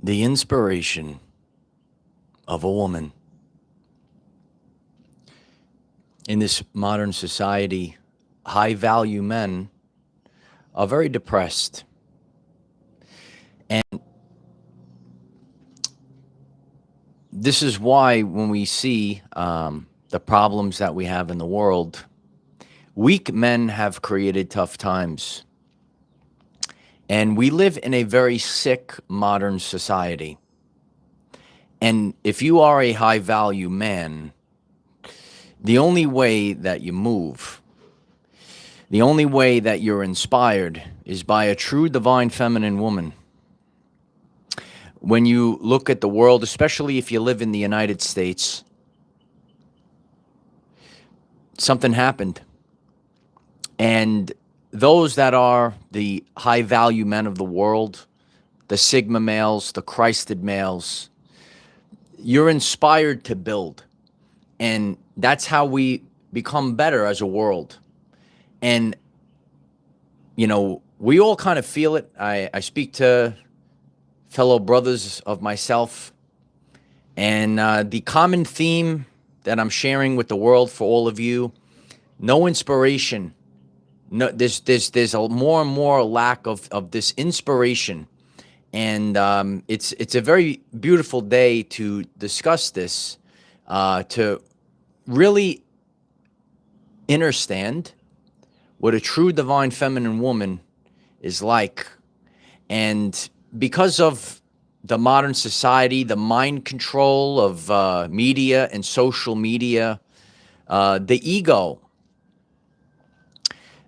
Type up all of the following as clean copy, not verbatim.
The inspiration of a woman in this modern society, high value men are very depressed. And this is why, when we see the problems that we have in the world, weak men have created tough times. And we live in a very sick modern society. And if you are a high value man, the only way that you move, the only way that you're inspired is by a true divine feminine woman. When you look at the world, especially if you live in the United States, something happened. And those that are the high value men of the world, the Sigma males, the Christed males, you're inspired to build. And that's how we become better as a world. And, we all kind of feel it. I speak to fellow brothers of myself, and the common theme that I'm sharing with the world for all of you, no inspiration. No, there's a more and more lack of this inspiration. And it's a very beautiful day to discuss this, to really understand what a true divine feminine woman is like. And because of the modern society, the mind control of media and social media, the ego,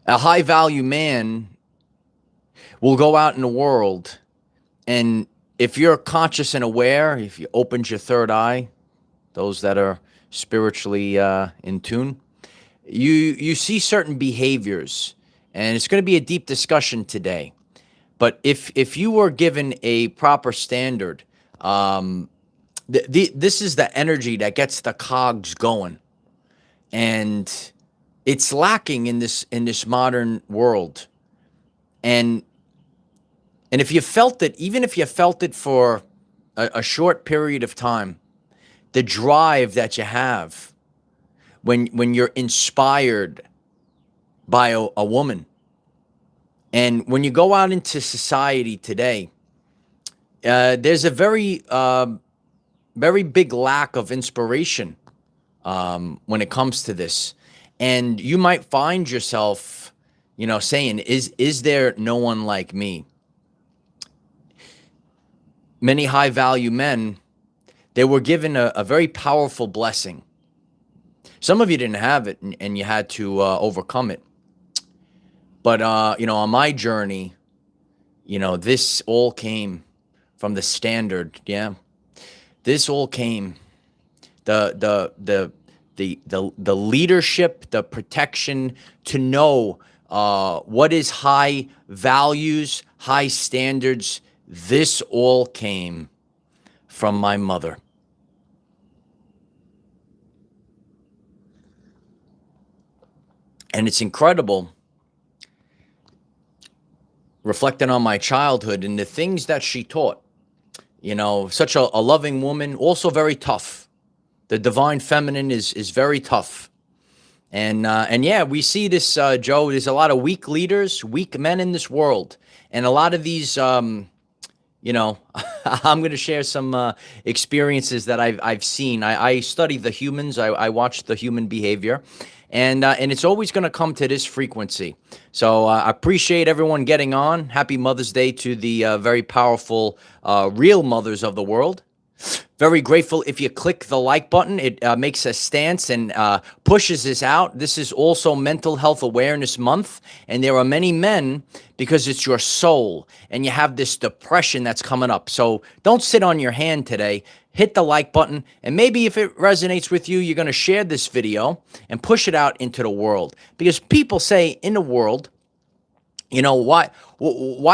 a high value man will go out in the world, and if you're conscious and aware, if you opened your third eye, those that are spiritually in tune, you see certain behaviors. And it's going to be a deep discussion today. But if you were given a proper standard, this is the energy that gets the cogs going, and it's lacking in this modern world. And if you felt it, even if you felt it for a short period of time, the drive that you have when you're inspired by a woman. And when you go out into society today, there's a very, very big lack of inspiration when it comes to this. And you might find yourself, saying, is there no one like me? Many high value men, they were given a very powerful blessing. Some of you didn't have it, and you had to overcome it. But, on my journey, this all came from the standard. Yeah. This all came, the leadership, the protection to know what is high values, high standards. This all came from my mother. And it's incredible, reflecting on my childhood and the things that she taught. Such a loving woman, also very tough. The divine feminine is very tough. And yeah, we see this, Joe, there's a lot of weak leaders, weak men in this world. And a lot of these, I'm going to share some experiences that I've seen. I study the humans. I watch the human behavior. And it's always going to come to this frequency. So I appreciate everyone getting on. Happy Mother's Day to the very powerful real mothers of the world. Very grateful if you click the like button. It makes a stance and pushes this out. This is also Mental Health Awareness Month. And there are many men, because it's your soul and you have this depression that's coming up. So don't sit on your hand today. Hit the like button. And maybe if it resonates with you, you're going to share this video and push it out into the world. Because people say in the world, why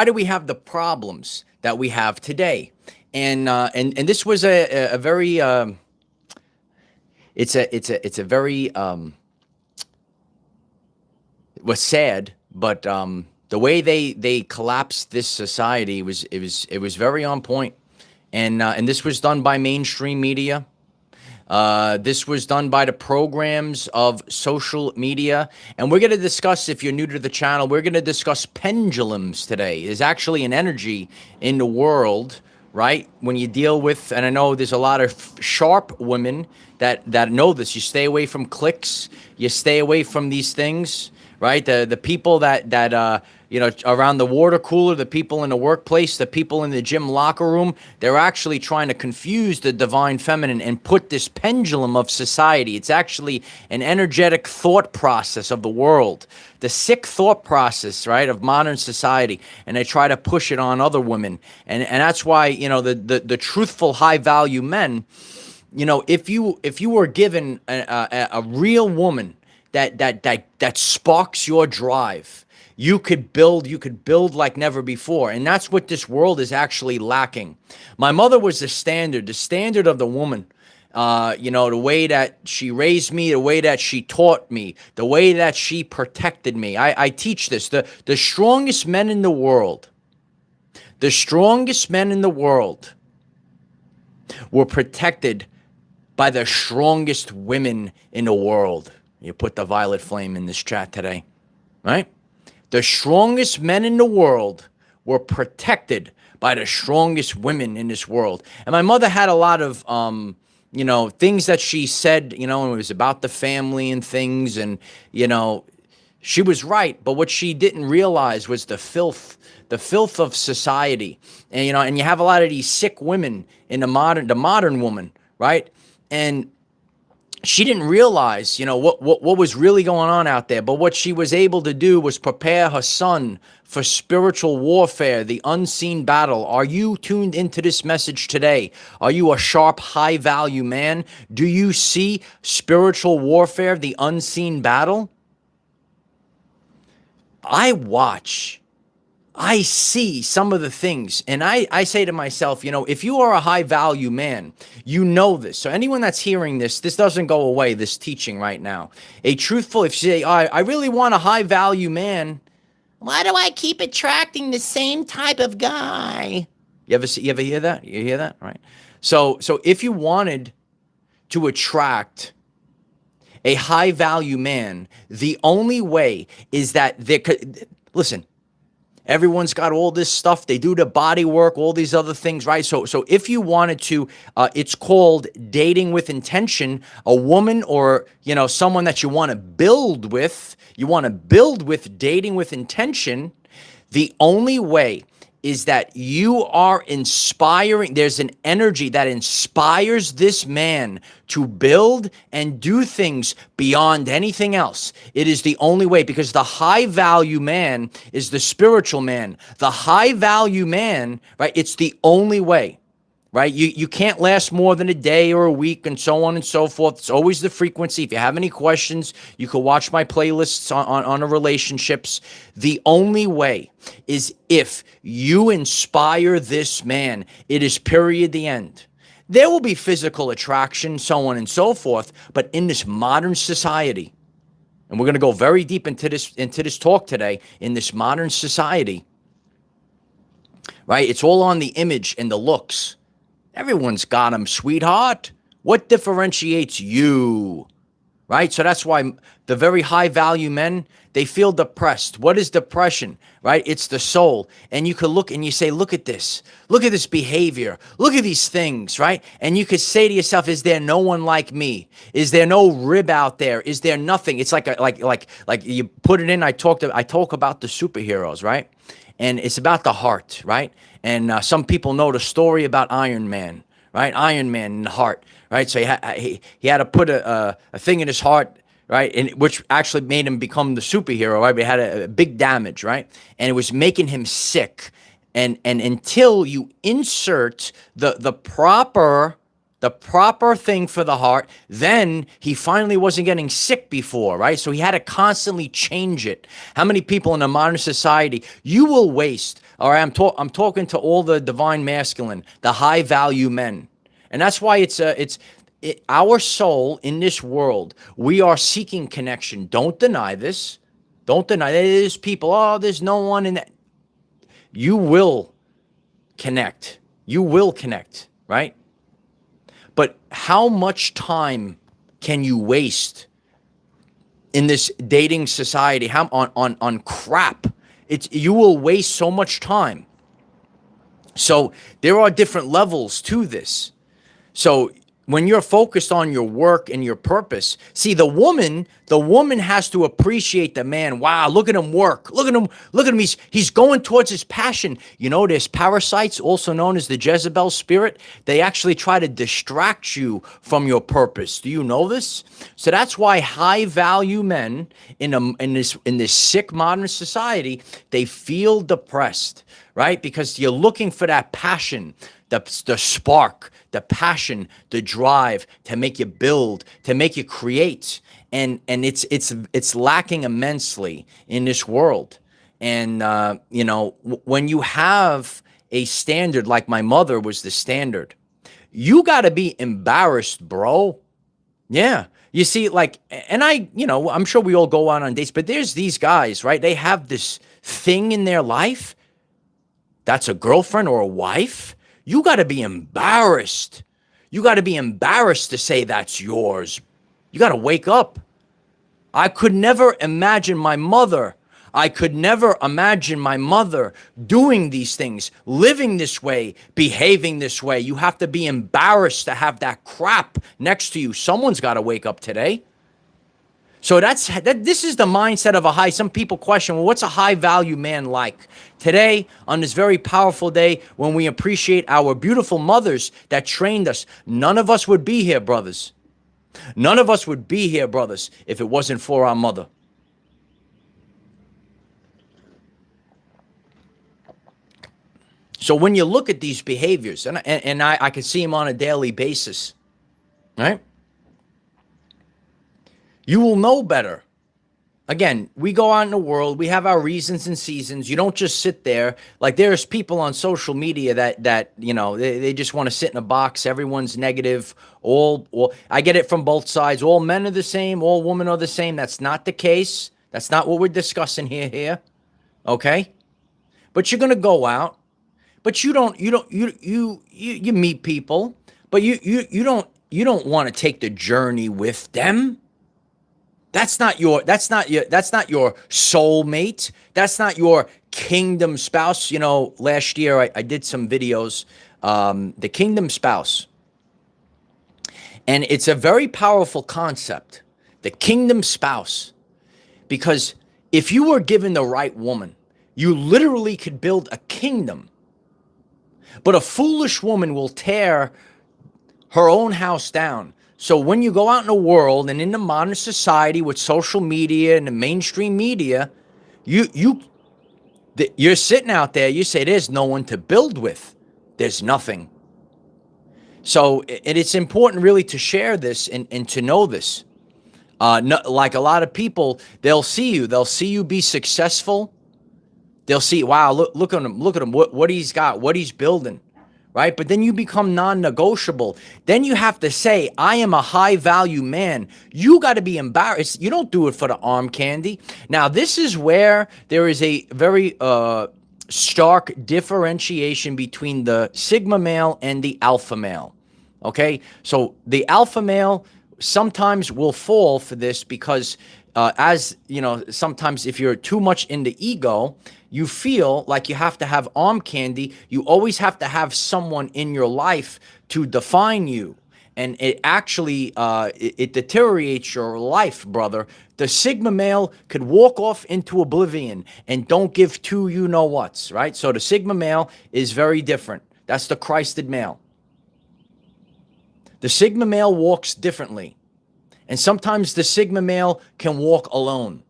do we have the problems that we have today? And this was a very it's a very it was sad, but the way they collapsed this society was very on point. And this was done by mainstream media. This was done by the programs of social media. And we're going to discuss, if you're new to the channel, we're going to discuss pendulums today. There's actually an energy in the world, right? When you deal with, and I know there's a lot of sharp women that know this. You stay away from clicks. You stay away from these things, right? The people that you know, around the water cooler, the people in the workplace, the people in the gym locker room, they're actually trying to confuse the divine feminine and put this pendulum of society. It's actually an energetic thought process of the world, the sick thought process, right, of modern society. And they try to push it on other women. And that's why, you know, the truthful, high value men, you know, if you were given a real woman that sparks your drive, you could build like never before. And that's what this world is actually lacking. My mother was the standard of the woman. You know, the way that she raised me, the way that she taught me, the way that she protected me. I teach this. The strongest men in the world, were protected by the strongest women in the world. You put the violet flame in this chat today, right? The strongest men in the world were protected by the strongest women in this world. And my mother had a lot of, you know, things that she said, you know, it was about the family and things. And, you know, she was right. But what she didn't realize was the filth of society. And, you know, and you have a lot of these sick women in the modern woman, right? And she didn't realize, you know, what was really going on out there. But what she was able to do was prepare her son for spiritual warfare, the unseen battle. Are you tuned into this message today? Are you a sharp, high-value man? Do you see spiritual warfare, the unseen battle? I see some of the things, and I say to myself, you know, if you are a high-value man, you know this. So anyone that's hearing this doesn't go away, this teaching right now. A truthful, if you say, I really want a high-value man, why do I keep attracting the same type of guy? You ever hear that? You hear that? Right. So if you wanted to attract a high-value man, the only way is that there could, listen, everyone's got all this stuff. They do the body work, all these other things, right? So if you wanted to, it's called dating with intention, a woman or, you know, someone that you want to build with, dating with intention. The only way is that you are inspiring. There's an energy that inspires this man to build and do things beyond anything else. It is the only way, because the high value man is the spiritual man. The high value man, right? It's the only way. Right? You can't last more than a day or a week and so on and so forth. It's always the frequency. If you have any questions, you can watch my playlists on the relationships. The only way is if you inspire this man. It is period, the end. There will be physical attraction, so on and so forth, but in this modern society, and we're going to go very deep into this talk today, in this modern society, right? It's all on the image and the looks. Everyone's got them, sweetheart. What differentiates you, right? So that's why the very high value men, they feel depressed. What is depression, right? It's the soul. And you could look and you say, look at this behavior. Look at these things, right? And you could say to yourself, is there no one like me? Is there no rib out there? Is there nothing? It's like you put it in. I talk about the superheroes, right? And it's about the heart, right? And some people know the story about Iron Man, right? Iron Man in the heart, right? So he had to put a thing in his heart, right? And which actually made him become the superhero, right? But it had a big damage, right? And it was making him sick. And until you insert the proper thing for the heart, then he finally wasn't getting sick before, right? So he had to constantly change it. How many people in a modern society, you will waste, all right, I'm talking to all the divine masculine, the high value men. And that's why our soul in this world, we are seeking connection. Don't deny this. Don't deny that. There's people, there's no one in that. You will connect. You will connect. right? But how much time can you waste in this dating society? How on crap? You will waste so much time. So there are different levels to this. So when you're focused on your work and your purpose, see, the woman has to appreciate the man. Wow, look at him work. Look at him. He's going towards his passion. You know, there's parasites, also known as the Jezebel spirit. They actually try to distract you from your purpose. Do you know this? So that's why high value men in this sick modern society, they feel depressed, right? Because you're looking for that passion, the spark, the passion, the drive to make you build, to make you create. And it's lacking immensely in this world. And, when you have a standard, like my mother was the standard, you got to be embarrassed, bro. Yeah. You see, like, and I'm sure we all go out on dates, but there's these guys, right? They have this thing in their life that's a girlfriend or a wife. You got to be embarrassed. You got to be embarrassed to say that's yours. You got to wake up. I could never imagine my mother. Doing these things, living this way, behaving this way. You have to be embarrassed to have that crap next to you. Someone's got to wake up today. So this is the mindset of a high. Some people question, well, what's a high value man like? Today, on this very powerful day, when we appreciate our beautiful mothers that trained us, none of us would be here, brothers. None of us would be here, brothers, if it wasn't for our mother. So when you look at these behaviors, and I can see them on a daily basis, right? You will know better. Again, we go out in the world, we have our reasons and seasons. You don't just sit there. Like, there's people on social media that they just want to sit in a box. Everyone's negative. I get it from both sides. All men are the same, all women are the same. That's not the case. That's not what we're discussing here. Okay? But you're going to go out, but you meet people, but you don't want to take the journey with them. That's not your soulmate. That's not your kingdom spouse. Last year I did some videos, the kingdom spouse. And it's a very powerful concept, the kingdom spouse. Because if you were given the right woman, you literally could build a kingdom. But a foolish woman will tear her own house down. So when you go out in the world and in the modern society with social media and the mainstream media, you're sitting out there, you say there's no one to build with. There's nothing. So it's important really to share this and to know this. Like a lot of people, they'll see you be successful. They'll see, wow, look at him, what he's got, what he's building. Right? But then you become non-negotiable. Then you have to say, I am a high value man. You got to be embarrassed. You don't do it for the arm candy. Now, this is where there is a very stark differentiation between the Sigma male and the alpha male. Okay? So the alpha male sometimes will fall for this because sometimes if you're too much into ego, you feel like you have to have arm candy. You always have to have someone in your life to define you. And it actually, it deteriorates your life, brother. The Sigma male could walk off into oblivion and don't give two you-know-whats, right? So the Sigma male is very different. That's the Christed male. The Sigma male walks differently. And sometimes the Sigma male can walk alone.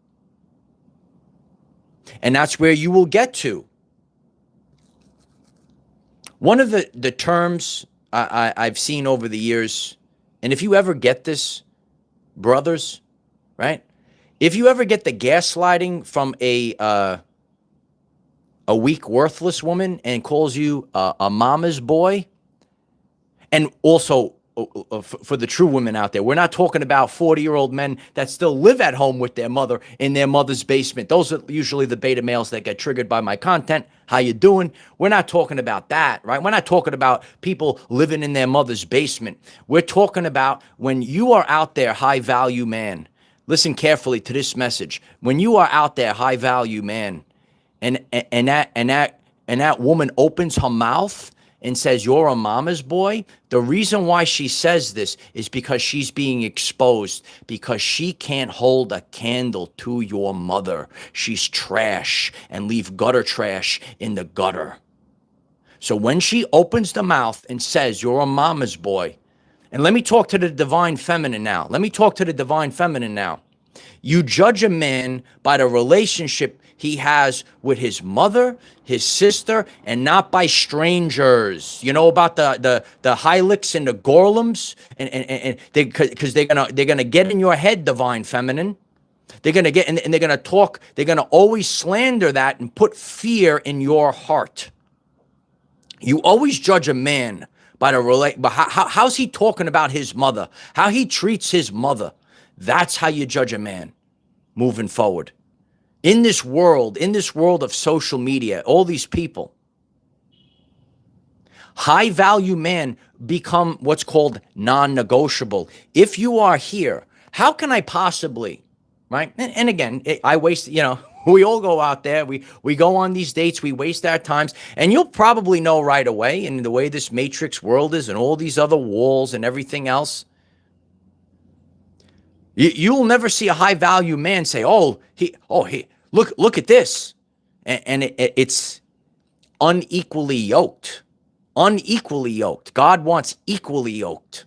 And that's where you will get to. One of the terms I've seen over the years, and if you ever get this, brothers, right? If you ever get the gaslighting from a weak, worthless woman and calls you a mama's boy, and also for the true women out there. We're not talking about 40-year-old men that still live at home with their mother in their mother's basement. Those are usually the beta males that get triggered by my content. How you doing? We're not talking about that, right? We're not talking about people living in their mother's basement. We're talking about when you are out there, high value man. Listen carefully to this message. When you are out there, high value man, and that woman opens her mouth and says, you're a mama's boy, the reason why she says this is because she's being exposed, because she can't hold a candle to your mother. She's trash and leave gutter trash in the gutter. So when she opens the mouth and says, you're a mama's boy, and let me talk to the divine feminine now. You judge a man by the relationship he has with his mother, his sister, and not by strangers. You know about the Hylics and the Gorlams, and because they're gonna get in your head, divine feminine. They're gonna get and they're gonna talk. They're gonna always slander that and put fear in your heart. You always judge a man by how's he talking about his mother, how he treats his mother. That's how you judge a man moving forward. In this world of social media, all these people, high value men become what's called non-negotiable. If you are here, how can I possibly, right? And again, I waste, we all go out there, we go on these dates, we waste our times, and you'll probably know right away, in the way this matrix world is and all these other walls and everything else, you'll never see a high value man say, look at this. And it's unequally yoked. God wants equally yoked.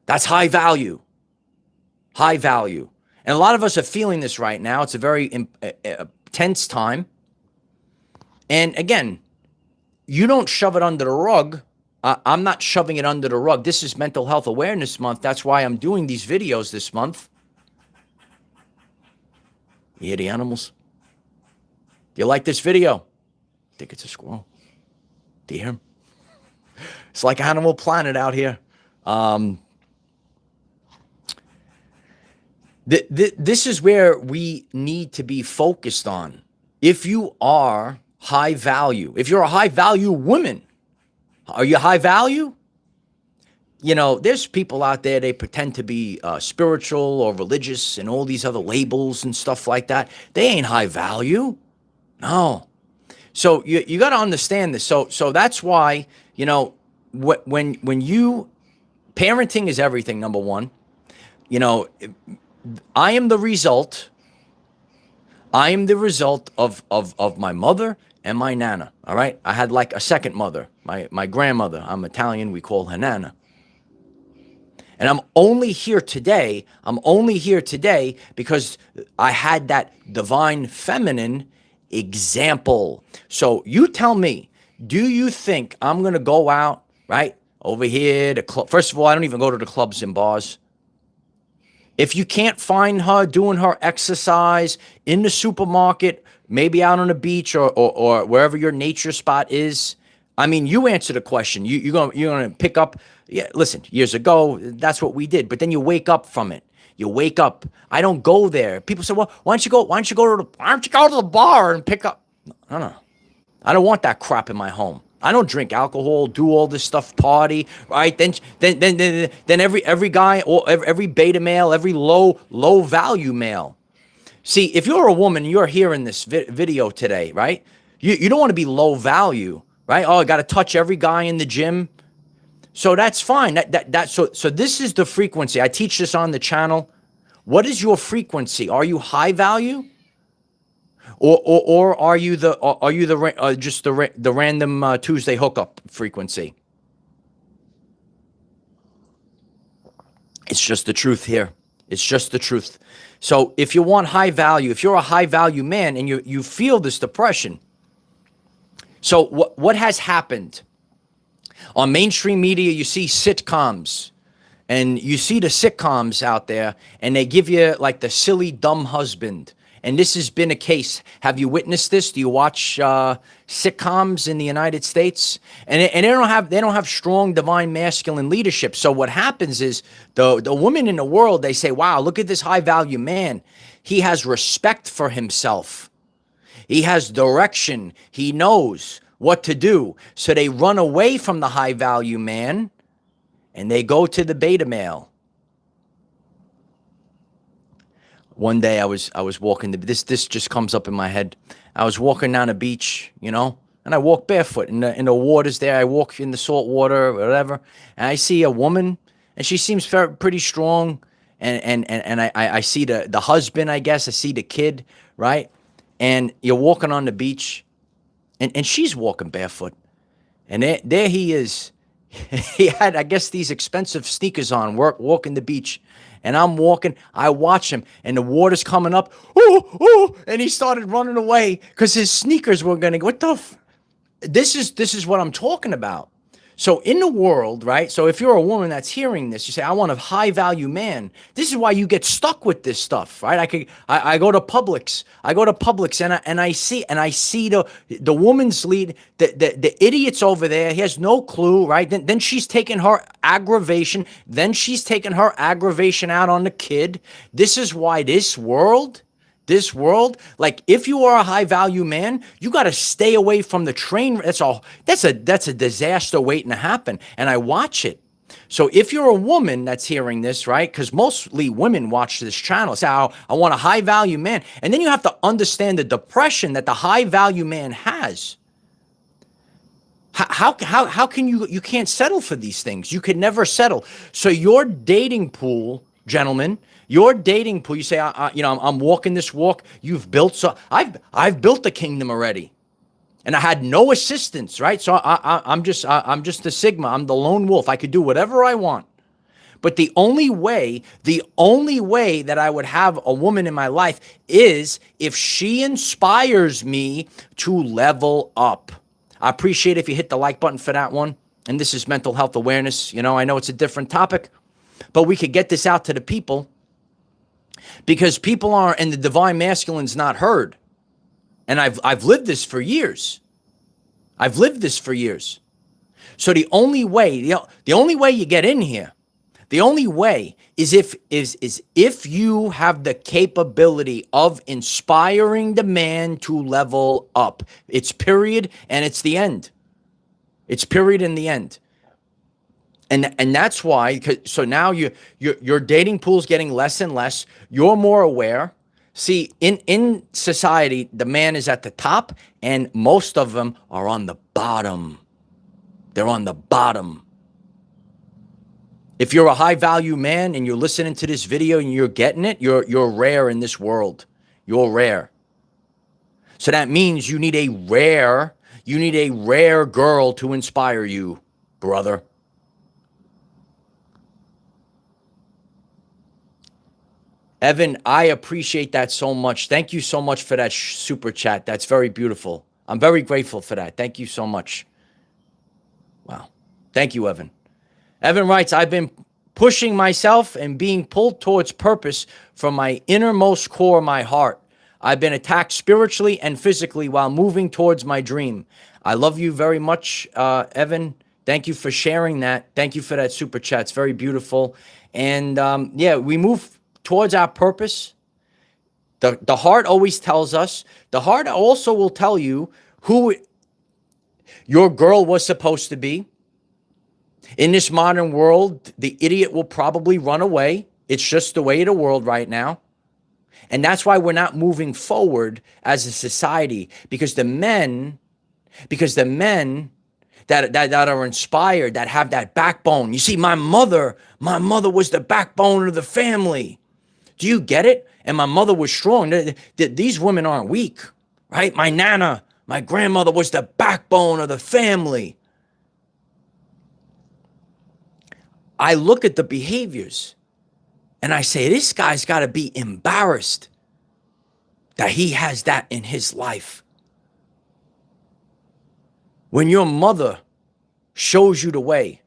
That's high value. And a lot of us are feeling this right now. It's a very tense time. And again, you don't shove it under the rug. I'm not shoving it under the rug. This is Mental Health Awareness Month. That's why I'm doing these videos this month. You hear the animals? Do you like this video? I think it's a squirrel. Do you hear him? It's like Animal Planet out here. This is where we need to be focused on. If you are high value, if you're a high value woman, are you high value? There's people out there, they pretend to be spiritual or religious and all these other labels and stuff like that. They ain't high value. No. So you got to understand this. So that's why, when you, parenting is everything, number one. I am the result of my mother and my nana. All right. I had like a second mother, my grandmother. I'm Italian. We call her nana. And I'm only here today because I had that divine feminine example. So you tell me, do you think I'm going to go out, right, over here to club? First of all, I don't even go to the clubs and bars. If you can't find her doing her exercise in the supermarket, maybe out on the beach or wherever your nature spot is, I mean, you answer the question. You're gonna pick up. Yeah, listen. Years ago, that's what we did. But then you wake up from it. You wake up. I don't go there. People say, "Well, why don't you go to the bar and pick up?" No. I don't want that crap in my home. I don't drink alcohol, do all this stuff, party, right? Then every guy or every beta male, every low value male. See, if you're a woman, you're hearing this video today, right? You don't want to be low value. Right? Oh, I got to touch every guy in the gym. So that's fine. So this is the frequency. I teach this on the channel. What is your frequency? Are you high value? Or are you just the random Tuesday hookup frequency? It's just the truth here. It's just the truth. So if you want high value, if you're a high value man and you feel this depression, so what has happened? On mainstream media, you see sitcoms, and you see the sitcoms out there, and they give you like the silly, dumb husband, And this has been a case. Have you witnessed this? Do you watch sitcoms in the United States? And they don't have strong divine masculine leadership. So what happens is the women in the world, they say, wow, look at this high value man. He has respect for himself. He has direction. He knows what to do. So they run away from the high value man and they go to the beta male. One day I was walking, this just comes up in my head. I was walking down a beach, and I walk barefoot in the waters there. I walk in the salt water, whatever. And I see a woman and she seems pretty strong. And I see the husband, I guess. I see the kid, right? And you're walking on the beach and she's walking barefoot. And there he is. He had, I guess, these expensive sneakers on, walking the beach. And I'm walking, I watch him, and the water's coming up. Oh, and he started running away because his sneakers were going to, this is what I'm talking about. So in the world, right? So if you're a woman that's hearing this, you say, I want a high value man. This is why you get stuck with this stuff, right? I go to Publix. And I see the woman's lead, the idiot's over there. He has no clue, right? Then she's taking her aggravation. Out on the kid. This is why this world, like if you are a high value man, you got to stay away from the train. That's a disaster waiting to happen. And I watch it. So if you're a woman that's hearing this, right? Because mostly women watch this channel. Say, I want a high value man. And then you have to understand the depression that the high value man has. How can you can't settle for these things? You could never settle. So your dating pool, gentlemen, your dating pool, you say, I'm walking this walk. You've built, so I've built the kingdom already, and I had no assistance, right? So I'm just the Sigma. I'm the lone wolf. I could do whatever I want. But the only way that I would have a woman in my life is if she inspires me to level up. I appreciate if you hit the like button for that one. And this is mental health awareness. I know it's a different topic, but we could get this out to the people. Because people are, and the divine masculine's not heard. And I've lived this for years. So the only way you get in here, the only way is if you have the capability of inspiring the man to level up. It's period, and it's the end. It's period and the end. And that's why, so now your dating pool's getting less and less. You're more aware. See, in society, the man is at the top, and most of them are on the bottom. They're on the bottom. If you're a high value man and you're listening to this video and you're getting it, you're rare in this world. You're rare. So that means you need a rare girl to inspire you, brother. Evan, I appreciate that so much. Thank you so much for that super chat. That's very beautiful. I'm very grateful for that. Thank you so much. Wow. Thank you, Evan. Evan writes, I've been pushing myself and being pulled towards purpose from my innermost core of my heart. I've been attacked spiritually and physically while moving towards my dream. I love you very much, Evan. Thank you for sharing that. Thank you for that super chat. It's very beautiful. And we move towards our purpose. The heart always tells us. The heart also will tell you who your girl was supposed to be. In this modern world, the idiot will probably run away. It's just the way of the world right now. And that's why we're not moving forward as a society, because the men that are inspired, that have that backbone. You see, my mother was the backbone of the family. Do you get it? And my mother was strong. These women aren't weak, right? My nana, my grandmother was the backbone of the family. I look at the behaviors and I say, this guy's got to be embarrassed that he has that in his life. When your mother shows you the way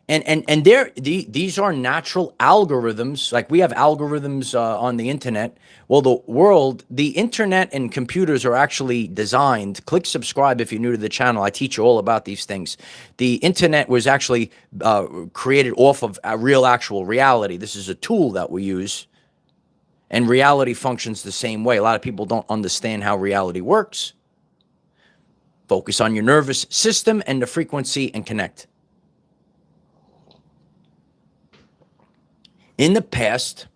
And these are natural algorithms. Like we have algorithms on the internet. Well, the internet and computers are actually designed. Click subscribe if you're new to the channel. I teach you all about these things. The internet was actually created off of real actual reality. This is a tool that we use, and reality functions the same way. A lot of people don't understand how reality works. Focus on your nervous system and the frequency and connect. In the past,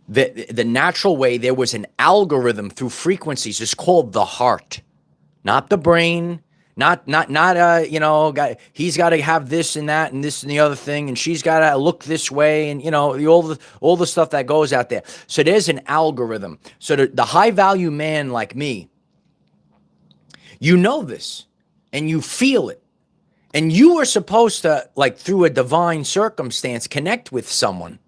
the natural way, there was an algorithm through frequencies. It's called the heart, not the brain, not you know, he's got to have this and that and this and the other thing, and she's got to look this way, and you know, all the stuff that goes out there. So there's an algorithm. So the high value man like me, you know this, and you feel it. And you are supposed to, like through a divine circumstance, connect with someone.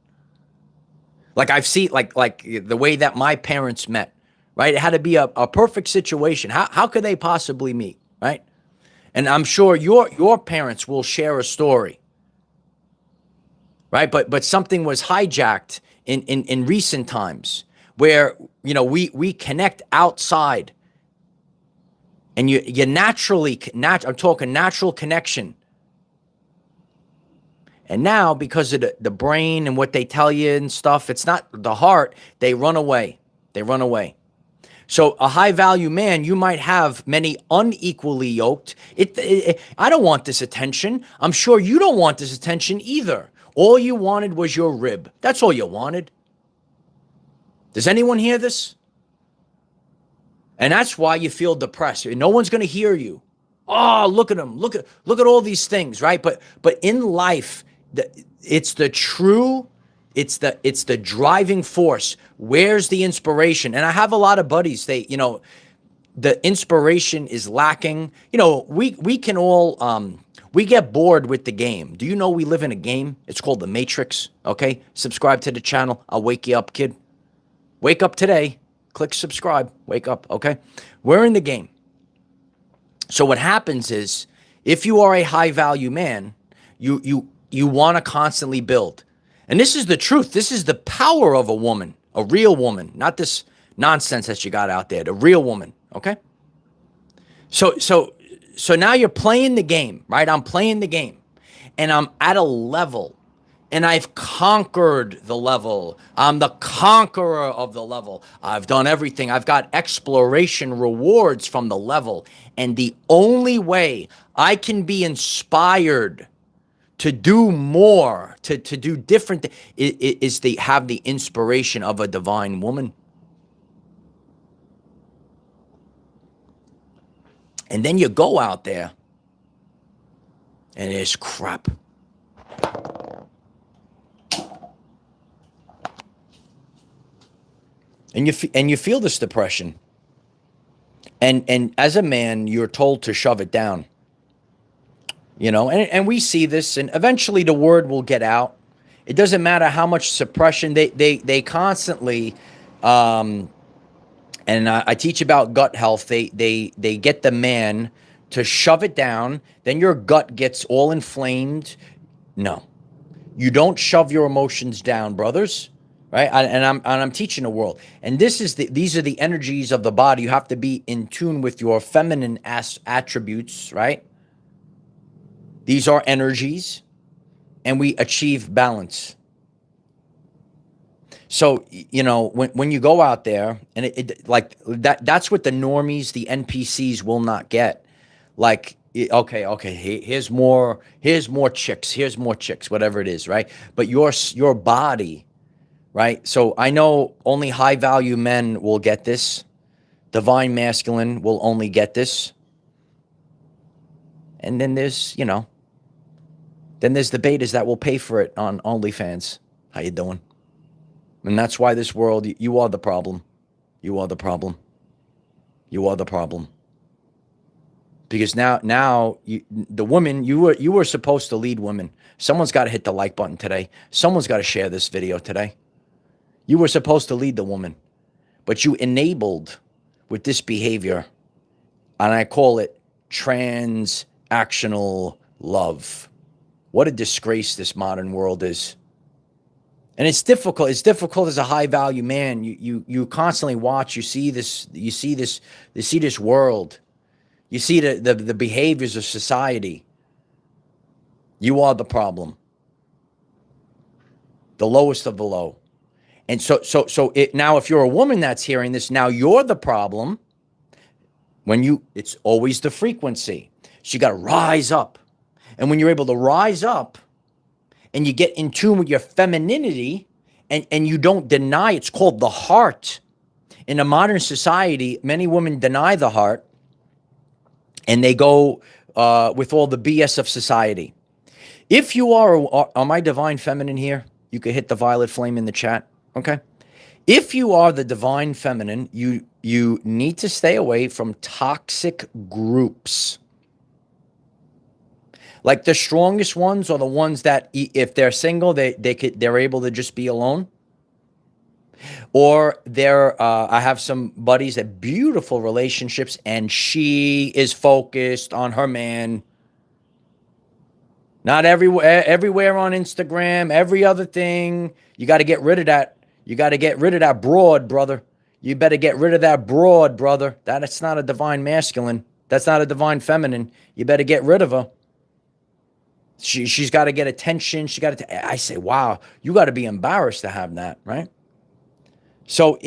Like I've seen, like the way that my parents met, right? It had to be a perfect situation. How could they possibly meet, right? And I'm sure your parents will share a story, right? But something was hijacked in recent times where, you know, we connect outside. And you naturally, I'm talking natural connection. And now, because of the brain and what they tell you and stuff, it's not the heart, they run away. They run away. So a high value man, you might have many unequally yoked. I don't want this attention. I'm sure you don't want this attention either. All you wanted was your rib. That's all you wanted. Does anyone hear this? And that's why you feel depressed. No one's going to hear you. Oh, look at him. Look at all these things, right? But in life, it's the driving force. Where's the inspiration? And I have a lot of buddies. You know, the inspiration is lacking. You know, we can all we get bored with the game. Do you know we live in a game? It's called The Matrix. Okay, subscribe to the channel. I'll wake you up, kid. Wake up today. Click subscribe, wake up, okay? We're in the game. So what happens is, if you are a high value man, you want to constantly build. And this is the truth. This is the power of a woman, a real woman, not this nonsense that you got out there, the real woman, okay? So now you're playing the game, right? I'm playing the game, and I'm at a level, and I've conquered the level. I'm the conqueror of the level. I've done everything. I've got exploration rewards from the level. And the only way I can be inspired to do more, to do different, is to have the inspiration of a divine woman. And then you go out there, and it's crap. And you feel this depression. And as a man, you're told to shove it down. You know, and we see this, and eventually the word will get out. It doesn't matter how much suppression they constantly, and I teach about gut health. They get the man to shove it down. Then your gut gets all inflamed. No, you don't shove your emotions down, brothers. Right, and I'm teaching the world, and these are the energies of the body. You have to be in tune with your feminine attributes, right? These are energies, and we achieve balance. So you know, when you go out there, and it like that's what the normies, the NPCs will not get. Like, okay, here's more chicks, whatever it is, right? But your body. Right? So I know only high value men will get this. Divine masculine will only get this. And then there's, you know, then there's the betas that will pay for it on OnlyFans. How you doing? And that's why this world, you are the problem. You are the problem. You are the problem. Because now the women, you were supposed to lead women. Someone's got to hit the like button today. Someone's got to share this video today. You were supposed to lead the woman, but you enabled with this behavior, and I call it transactional love. What a disgrace this modern world is. And it's difficult. It's difficult as a high value man. You constantly watch, you see this world. You see the behaviors of society. You are the problem. The lowest of the low. And so now if you're a woman that's hearing this, now you're the problem. It's always the frequency. So you got to rise up. And when you're able to rise up and you get in tune with your femininity and you don't deny, it's called the heart. In a modern society, many women deny the heart and they go with all the BS of society. If you are my divine feminine here, you could hit the violet flame in the chat, okay? If you are the divine feminine, you need to stay away from toxic groups. Like the strongest ones are the ones that if they're single, they're able to just be alone. Or I have some buddies that beautiful relationships and she is focused on her man. Not everywhere on Instagram, every other thing. You got to get rid of that. You got to get rid of that broad, brother. You better get rid of that broad, brother. That's not a divine masculine. That's not a divine feminine. You better get rid of her. She's got to get attention. I say, wow, you got to be embarrassed to have that, right? So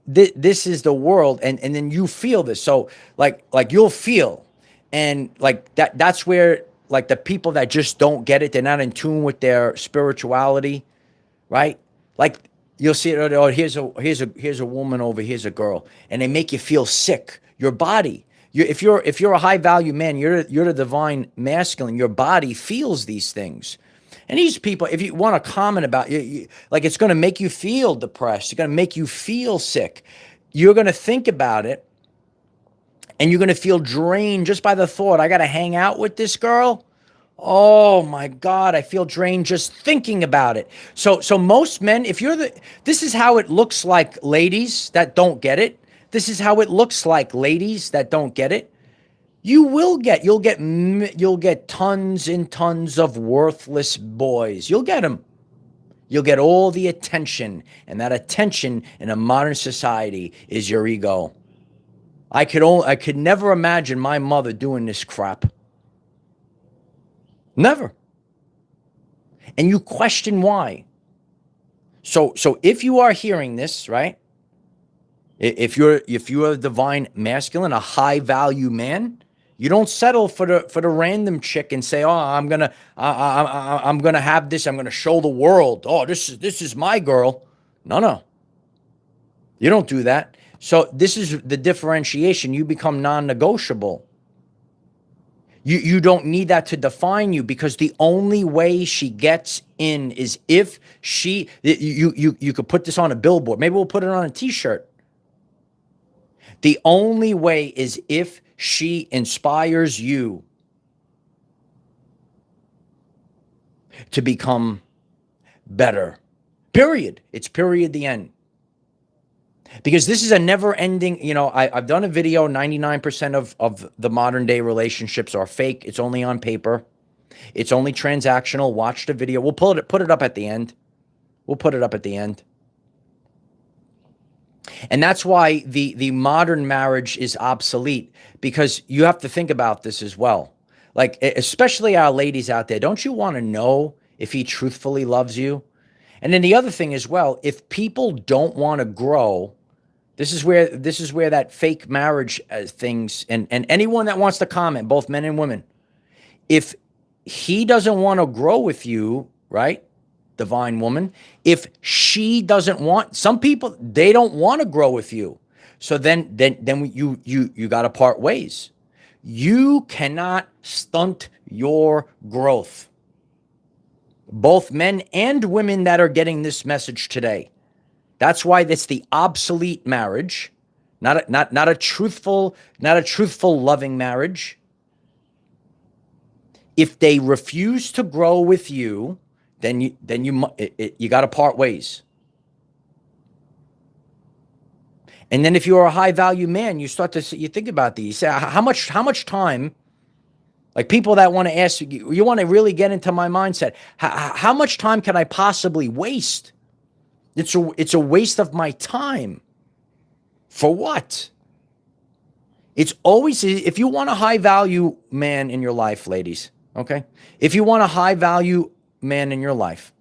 this is the world, and then you feel this. So like you'll feel, and like that's where like the people that just don't get it, they're not in tune with their spirituality, right? Like you'll see it. Oh, here's a woman over here's a girl, and they make you feel sick. Your body. If you're a high value man, you're the divine masculine. Your body feels these things, and these people. If you want to comment about like it's going to make you feel depressed. It's going to make you feel sick. You're going to think about it, and you're going to feel drained just by the thought. I got to hang out with this girl. Oh my God, I feel drained just thinking about it. So most men, this is how it looks like, ladies that don't get it. This is how it looks like, ladies that don't get it. You'll get tons and tons of worthless boys. You'll get them. You'll get all the attention, and that attention in a modern society is your ego. I could never imagine my mother doing this crap. Never. And you question why. So if you are hearing this, right? If you're a divine masculine, a high value man, you don't settle for the random chick and say, "Oh, I'm gonna have this. I'm gonna show the world. Oh, this is my girl." No, you don't do that. So this is the differentiation. You become non-negotiable. You don't need that to define you, because the only way she gets in is if you could put this on a billboard. Maybe we'll put it on a t-shirt. The only way is if she inspires you to become better. Period. It's period, the end. Because this is a never-ending, I've done a video, 99% of the modern-day relationships are fake. It's only on paper. It's only transactional. Watch the video. We'll put it up at the end. We'll put it up at the end. And that's why the modern marriage is obsolete, because you have to think about this as well. Like, especially our ladies out there, don't you want to know if he truthfully loves you? And then the other thing as well, if people don't want to grow, this is where that fake marriage things, and anyone that wants to comment, both men and women, if he doesn't want to grow with you, right? Divine woman, if she doesn't want, some people, they don't want to grow with you. So then you got to part ways. You cannot stunt your growth. Both men and women that are getting this message today. That's why it's the obsolete marriage, not a truthful loving marriage. If they refuse to grow with you, then you got to part ways. And then if you're a high value man, you think about these. How much time Like people that want to ask you want to really get into my mindset. How much time can I possibly waste? It's a waste of my time. For what? It's always, if you want a high value man in your life, ladies, okay? If you want a high value man in your life,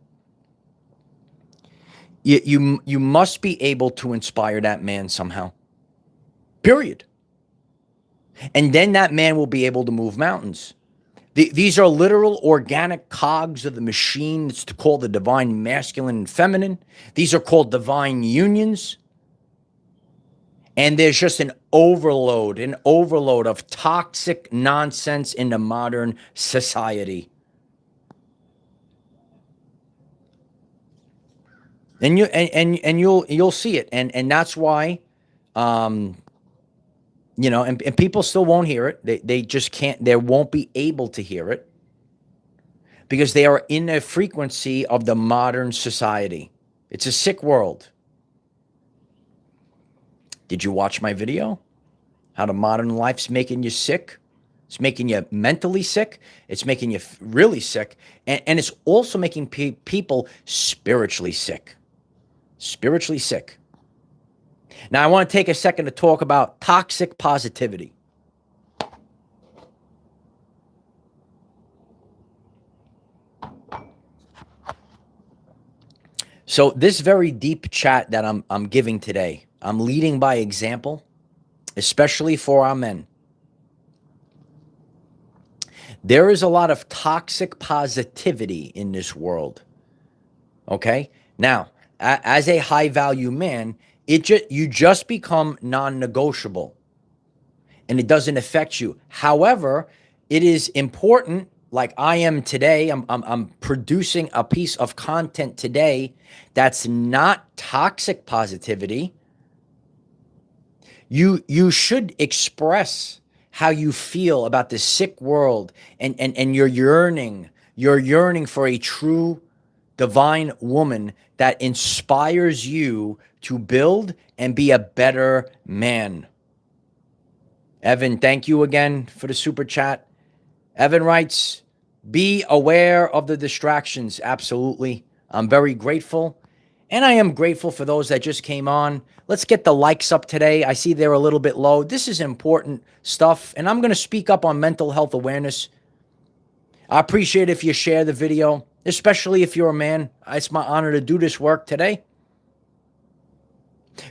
you must be able to inspire that man somehow. Period. And then that man will be able to move mountains. These are literal organic cogs of the machine. It's called the divine masculine and feminine. These are called divine unions. And there's just an overload of toxic nonsense in the modern society. And you'll see it. And that's why you know, and people still won't hear it. They just can't, they won't be able to hear it because they are in a frequency of the modern society. It's a sick world. Did you watch my video? How the modern life's making you sick? It's making you mentally sick. It's making you really sick. And it's also making people spiritually sick. Spiritually sick. Now, I want to take a second to talk about toxic positivity. So this very deep chat that I'm giving today, I'm leading by example, especially for our men. There is a lot of toxic positivity in this world. Okay? Now, as a high value man, you just become non-negotiable and it doesn't affect you. However, it is important, like I am today, I'm producing a piece of content today that's not toxic positivity. You should express how you feel about this sick world and you're yearning for a true divine woman that inspires you to build and be a better man. Evan, thank you again for the super chat. Evan writes, be aware of the distractions. Absolutely. I'm very grateful. And I am grateful for those that just came on. Let's get the likes up today. I see they're a little bit low. This is important stuff. And I'm going to speak up on mental health awareness. I appreciate if you share the video, especially if you're a man. It's my honor to do this work today.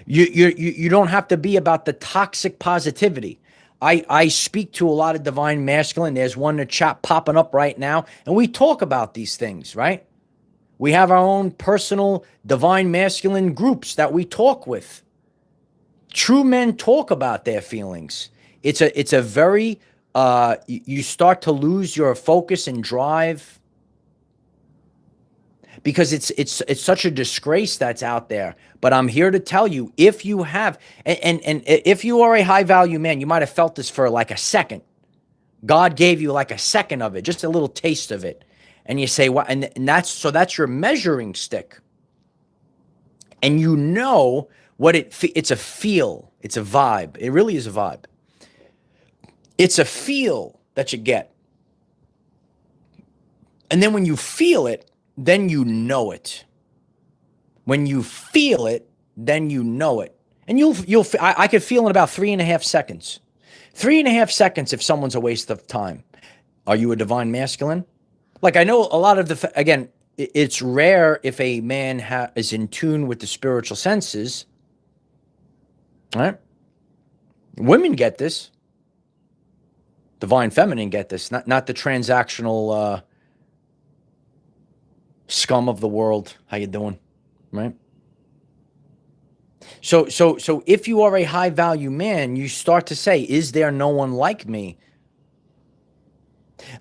You don't have to be about the toxic positivity. I speak to a lot of divine masculine. There's one in the chat popping up right now. And we talk about these things, right? We have our own personal divine masculine groups that we talk with. True men talk about their feelings. It's a very, you start to lose your focus and drive because it's such a disgrace that's out there. But I'm here to tell you, if you have, and if you are a high value man, you might have felt this for like a second. God gave you like a second of it, just a little taste of it. And you say, well, and that's your measuring stick. And you know what it's a feel, it's a vibe. It really is a vibe. It's a feel that you get. And then when you feel it, then you know it. When you feel it, then you know it. And I could feel in about 3.5 seconds. 3.5 seconds if someone's a waste of time. Are you a divine masculine? Like I know a lot of again, it's rare if a man is in tune with the spiritual senses. All right? Women get this. Divine feminine get this, not the transactional scum of the world. How you doing? Right? So if you are a high value man, you start to say, is there no one like me?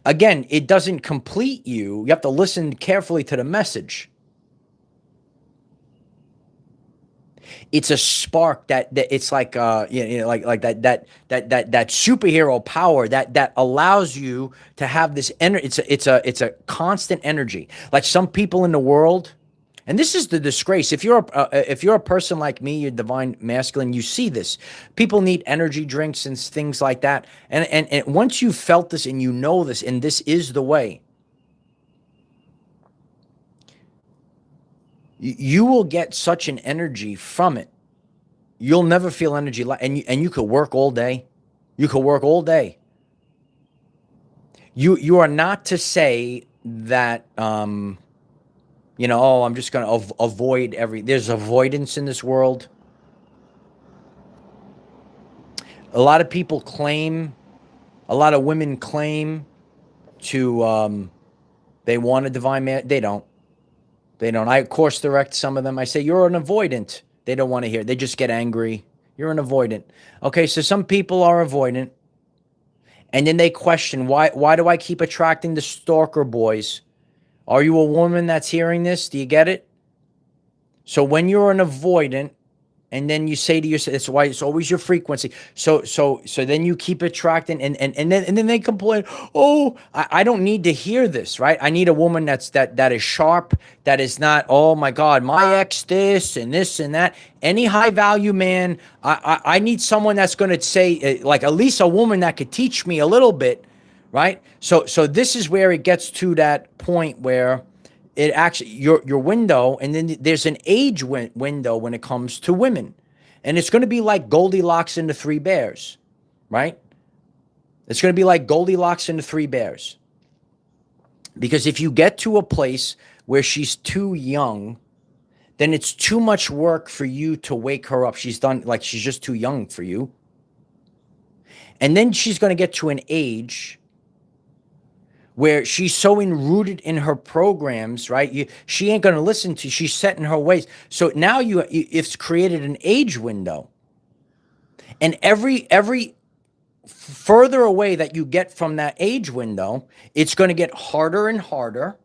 Again, it doesn't complete you. You have to listen carefully to the message. It's a spark that it's like like that superhero power that allows you to have this energy. It's a constant energy. Like some people in the world, And this is the disgrace. If you're a person like me, you're divine masculine, you see this. People need energy drinks and things like that. And once you've felt this and you know this, and this is the way, you will get such an energy from it. You'll never feel energy and you could work all day. You could work all day. You are not to say that you know, oh, I'm just going to avoid there's avoidance in this world. A lot of people claim, a lot of women claim to, they want a divine man. They don't. They don't. I course direct some of them. I say, you're an avoidant. They don't want to hear. They just get angry. You're an avoidant. Okay, so some people are avoidant. And then they question, why do I keep attracting the stalker boys? Are you a woman that's hearing this? Do you get it? So when you're an avoidant, and then you say to yourself, it's why it's always your frequency. So then you keep attracting, and then they complain, oh, I don't need to hear this, right? I need a woman that is sharp, that is not, oh my God, my ex this and this and that. Any high value man, I need someone that's going to say, like at least a woman that could teach me a little bit, right? So this is where it gets to that point where it actually, your window, and then there's an age window when it comes to women. And it's going to be like Goldilocks and the Three Bears, right? It's going to be like Goldilocks and the Three Bears. Because if you get to a place where she's too young, then it's too much work for you to wake her up. She's just too young for you. And then she's going to get to an age where she's so rooted in her programs, right? She ain't going to listen to, she's set in her ways. So now it's created an age window. And every further away that you get from that age window, it's going to get harder and harder.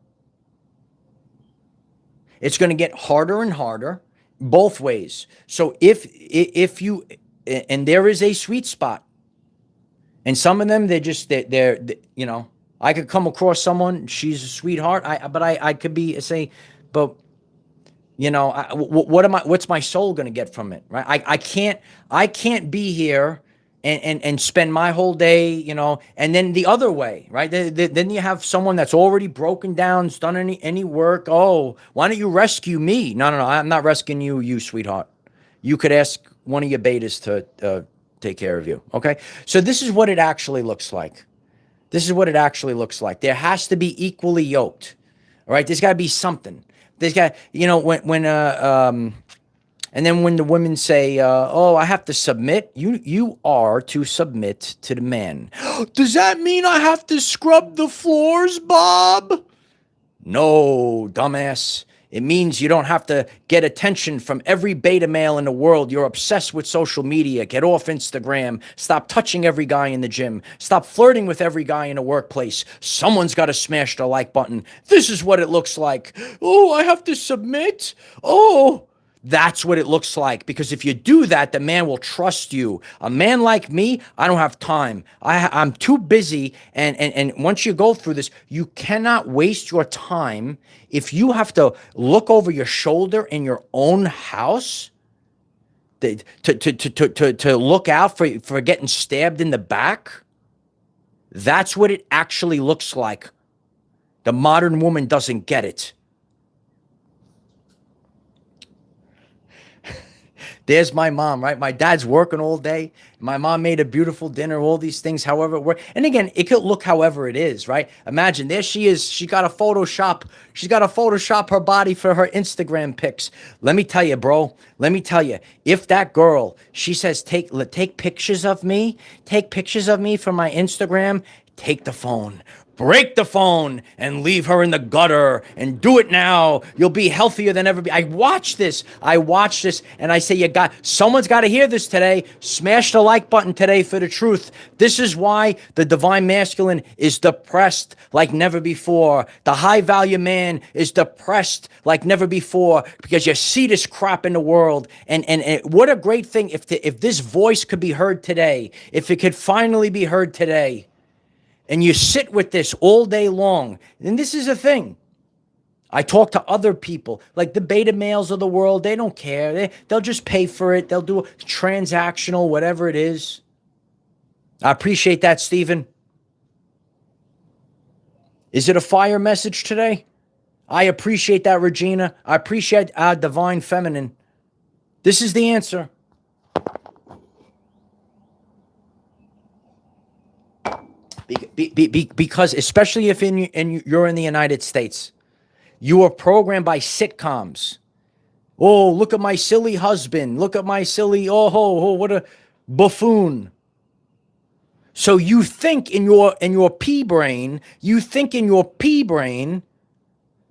It's going to get harder and harder both ways. So if you, and there is a sweet spot, and some of them, they're you know, I could come across someone, she's a sweetheart. I could be say, but you know, what's my soul going to get from it? Right. I can't be here and spend my whole day, you know, and then the other way, right? Then you have someone that's already broken down, done any work. Oh, why don't you rescue me? No, I'm not rescuing you sweetheart. You could ask one of your betas to take care of you. Okay. So this is what it actually looks like. This is what it actually looks like. There has to be equally yoked. All right. There's got to be something. There's got, you know, and then when the women say, oh, I have to submit, you are to submit to the man. Does that mean I have to scrub the floors, Bob? No, dumbass. It means you don't have to get attention from every beta male in the world. You're obsessed with social media. Get off Instagram. Stop touching every guy in the gym. Stop flirting with every guy in the workplace. Someone's got to smash the like button. This is what it looks like. Oh, I have to submit? Oh, that's what it looks like. Because if you do that, the man will trust you. A man like me, I don't have time. I'm too busy. And once you go through this, you cannot waste your time. If you have to look over your shoulder in your own house to look out for getting stabbed in the back, that's what it actually looks like. The modern woman doesn't get it. There's my mom, right? My dad's working all day. My mom made a beautiful dinner, all these things, however it works. And again, it could look however it is, right? Imagine there she is. She's got to Photoshop her body for her Instagram pics. Let me tell you, bro. Let me tell you, if that girl, she says, take pictures of me for my Instagram, take the phone. Break the phone and leave her in the gutter and do it now. You'll be healthier than ever. I watch this and I say, someone's got to hear this today. Smash the like button today for the truth. This is why the divine masculine is depressed like never before. The high value man is depressed like never before because you see this crap in the world. And what a great thing if this voice could be heard today, if it could finally be heard today. And you sit with this all day long. And this is a thing. I talk to other people, like the beta males of the world. They don't care. They'll just pay for it. They'll do transactional, whatever it is. I appreciate that, Stephen. Is it a fire message today? I appreciate that, Regina. I appreciate our divine feminine. This is the answer. Because especially if you're in the United States, you are programmed by sitcoms. Oh, look at my silly husband. Look at my silly, what a buffoon. So you think in your pea brain,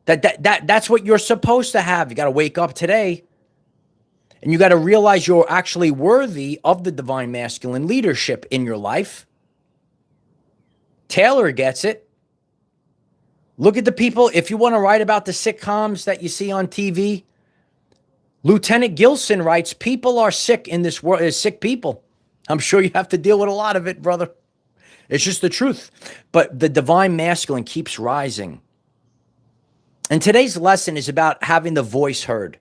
that's what you're supposed to have. You got to wake up today and you got to realize you're actually worthy of the divine masculine leadership in your life. Taylor gets it. Look at the people. If you want to write about the sitcoms that you see on TV, Lieutenant Gilson writes, people are sick in this world, sick people. I'm sure you have to deal with a lot of it, brother. It's just the truth. But the divine masculine keeps rising. And today's lesson is about having the voice heard.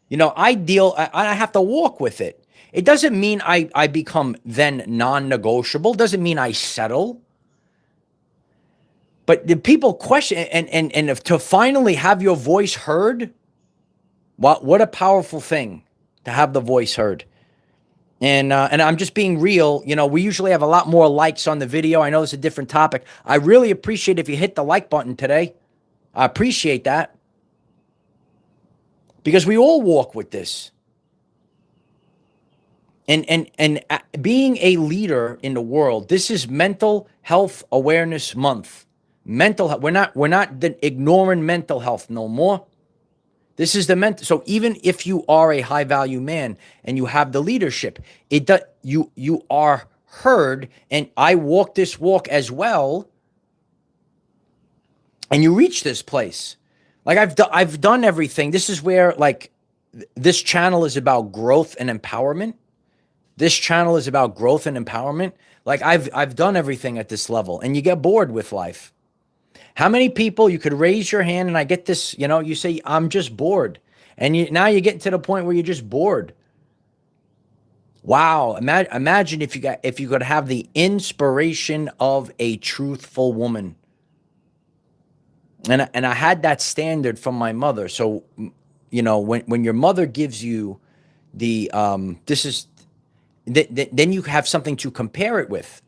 You know, I have to walk with it. It doesn't mean I become then non-negotiable. It doesn't mean I settle. But the people question, and if to finally have your voice heard, what a powerful thing to have the voice heard. And I'm just being real. You know, we usually have a lot more likes on the video. I know it's a different topic. I really appreciate if you hit the like button today. I appreciate that. Because we all walk with this. And being a leader in the world, this is Mental Health Awareness Month. Mental health. We're not ignoring mental health no more. This is the mental. So even if you are a high value man and you have the leadership, you are heard. And I walk this walk as well. And you reach this place. Like I've done everything. This is where like this channel is about growth and empowerment. This channel is about growth and empowerment. Like I've done everything at this level, and you get bored with life. How many people you could raise your hand and I get this, you know, you say, I'm just bored. And now you're getting to the point where you're just bored. Wow. Imagine if you could have the inspiration of a truthful woman. And I had that standard from my mother. So, you know, when your mother gives you the, then you have something to compare it with.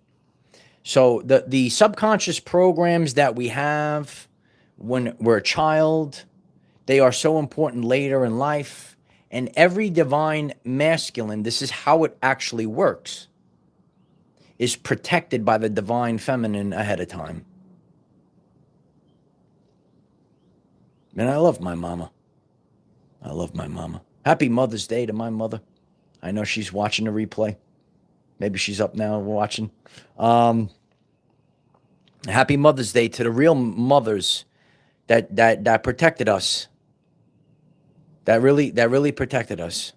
So the subconscious programs that we have when we're a child, they are so important later in life. And every divine masculine, this is how it actually works, is protected by the divine feminine ahead of time. And I love my mama. I love my mama. Happy Mother's Day to my mother. I know she's watching the replay. Maybe she's up now watching. Happy Mother's Day to the real mothers that protected us. That really protected us.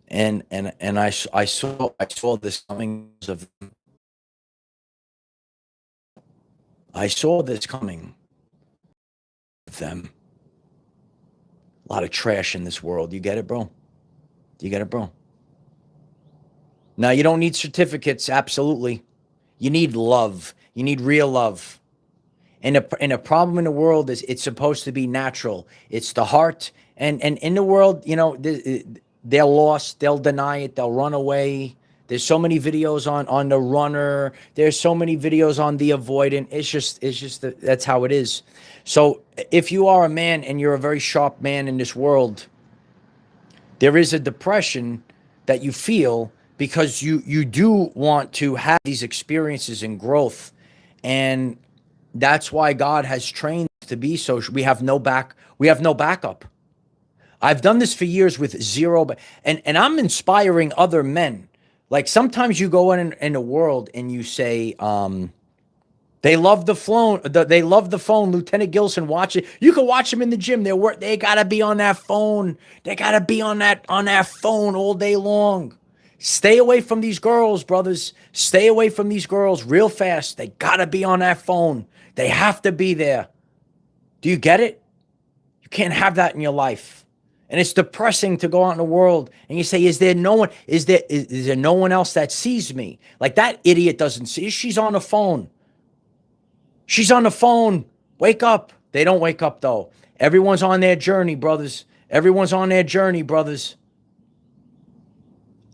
And I saw this coming of them. I saw this coming of them. A lot of trash in this world. You get it, bro? You get it, bro? Now, you don't need certificates, absolutely. You need love. You need real love. And a problem in the world is it's supposed to be natural. It's the heart. And in the world, you know, they're lost. They'll deny it. They'll run away. There's so many videos on the runner. There's so many videos on the avoidant. It's just that's how it is. So if you are a man and you're a very sharp man in this world, there is a depression that you feel because you do want to have these experiences and growth. And that's why God has trained us to be so. We have no backup. I've done this for years with zero, and I'm inspiring other men. Like sometimes you go in the world and you say, they love the phone. They love the phone. Lieutenant Gilson, watch it. You can watch them in the gym. They gotta be on that phone. They gotta be on that phone all day long. Stay away from these girls, brothers. Stay away from these girls real fast. They gotta be on that phone. They have to be there. Do you get it? You can't have that in your life. And it's depressing to go out in the world and you say, is there no one else that sees me? Like that idiot doesn't see. She's on the phone. She's on the phone. Wake up. They don't wake up though. Everyone's on their journey, brothers. Everyone's on their journey, brothers.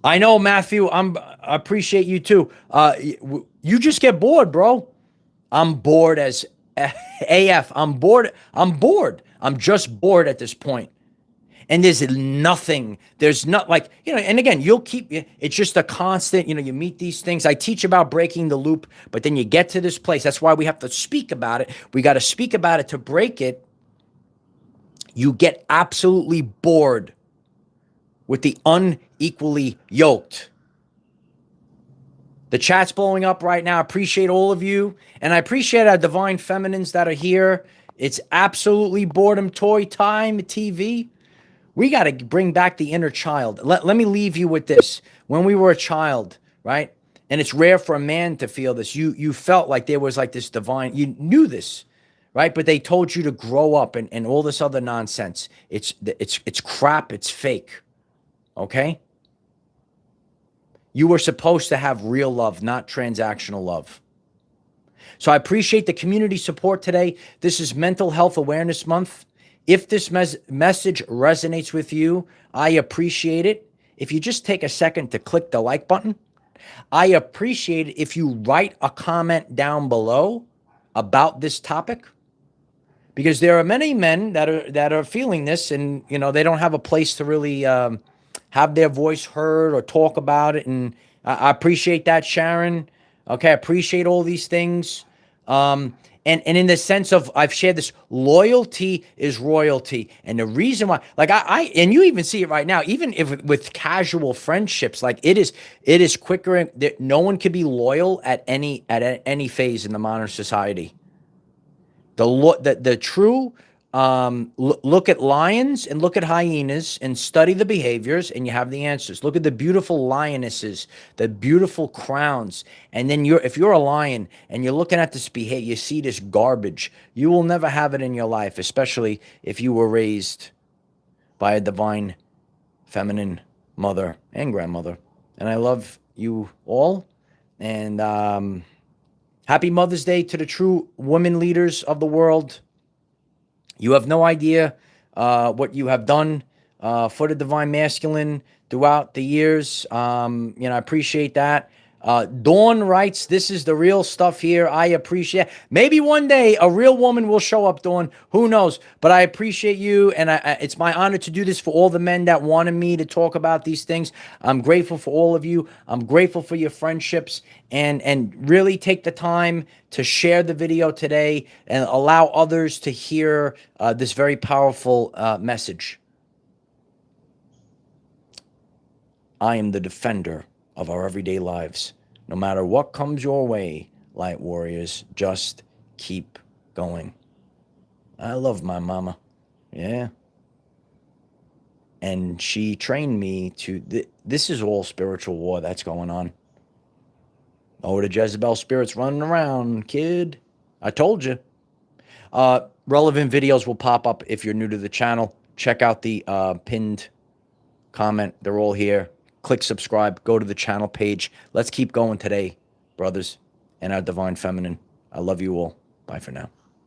I know, Matthew. I appreciate you too. You just get bored, bro. I'm bored as AF. I'm bored. I'm just bored at this point. And there's nothing. There's not like, and again, it's just a constant, you meet these things. I teach about breaking the loop, but then you get to this place. That's why we have to speak about it. We got to speak about it to break it. You get absolutely bored with the unequally yoked. The chat's blowing up right now. I appreciate all of you. And I appreciate our divine feminines that are here. It's absolutely boredom toy time TV. We got to bring back the inner child. Let me leave you with this. When we were a child, right? And it's rare for a man to feel this. You felt like there was like this divine, you knew this, right? But they told you to grow up and all this other nonsense. It's crap. It's fake. Okay? You were supposed to have real love, not transactional love. So I appreciate the community support today. This is Mental Health Awareness Month. If this message resonates with you, I appreciate it. If you just take a second to click the like button, I appreciate it if you write a comment down below about this topic, because there are many men that are feeling this, and they don't have a place to really have their voice heard or talk about it. And I appreciate that, Sharon. Okay, I appreciate all these things. And in the sense of, I've shared this, loyalty is royalty. And the reason why, like and you even see it right now, even if with casual friendships, like it is quicker. No one can be loyal at any phase in the modern society. The true, look at lions and look at hyenas and study the behaviors, and you have the answers. Look at the beautiful lionesses, the beautiful crowns. And then if you're a lion and you're looking at this behavior, you see this garbage, you will never have it in your life, especially if you were raised by a divine feminine mother and grandmother. And I love you all. And happy Mother's Day to the true women leaders of the world. You have no idea what you have done for the divine masculine throughout the years. I appreciate that. Dawn writes, this is the real stuff here. I appreciate. Maybe one day a real woman will show up, Dawn. Who knows? But I appreciate you, and it's my honor to do this for all the men that wanted me to talk about these things. I'm grateful for all of you. I'm grateful for your friendships, and really take the time to share the video today and allow others to hear this very powerful message. I am the defender of our everyday lives. No matter what comes your way, light warriors, just keep going. I love my mama. Yeah. And she trained me to, this is all spiritual war that's going on. Oh, the Jezebel spirits running around, kid. I told you. Relevant videos will pop up if you're new to the channel. Check out the pinned comment. They're all here. Click subscribe. Go to the channel page. Let's keep going today, brothers and our divine feminine. I love you all. Bye for now.